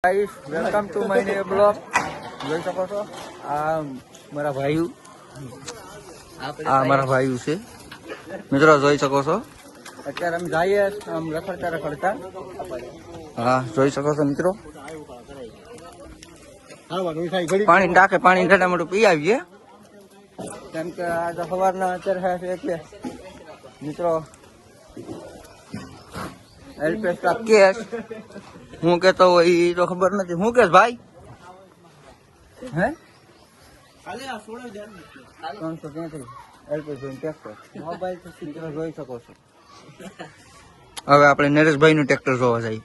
Guys welcome to my new blog. જોઈ શકો છો આ મારા ભાઈઓ, છે મિત્રો, જોઈ શકો છો. અત્યારે અમે જઈએ આમ રખડતા હા, જોઈ શકો છો મિત્રો. પાણી ટાંકે પાણી ઠંડા મોટું પી આવીએ, કેમ કે આજે સવારના અત્યારે છે એટલે મિત્રો એલપીએસ કા કેસ હું કેતો હોય એ તો ખબર નથી. હું કેસ ભાઈ હે 333 એલપીએસ ટ્રેક્ટર મોબાઈલ મિત્રો જોઈ શકો છો. હવે આપણે નરેશભાઈ નું ટ્રેક્ટર જોવા જઈએ.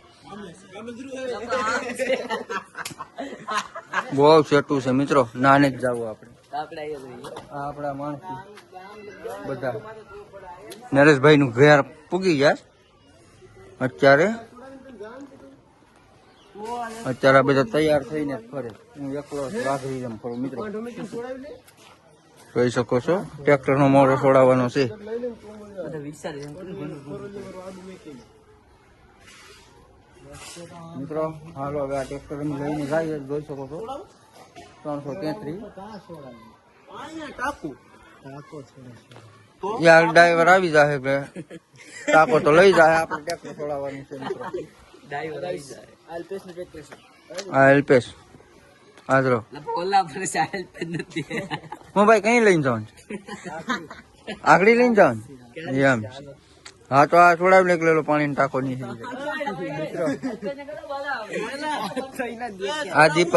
બહુ સેટું છે મિત્રો, નાને જ જવું આપણે. આપડા માણસ બધા નરેશભાઈ નું ઘર પૂગી ગયા અત્યારે બધા તૈયાર થઈને ફરે. હું એકલો વાઘરી જેમ ફરું મિત્રો. જોઈ શકો છો ટ્રેક્ટર નો મોડો છોડાવવાનો છે. મિત્રો હાલો હવે આ ટ્રેક્ટર અમે લઈને જઈએ. જોઈ શકો છો 333 યાર ડ્રાઈવર આવી જાય કે ટાકો તો લઈ જાય. આપણે ટ્રેક્ટર છોડાવવાનું છે મિત્રો. હા એલપેસ હાજરો હું ભાઈ કઈ લઈને જવાનું આગળ લઈને જવાનું એમ. હા તો આ છોડાવી નીકળેલો પાણી ટાંકો નહીં. આ દીપક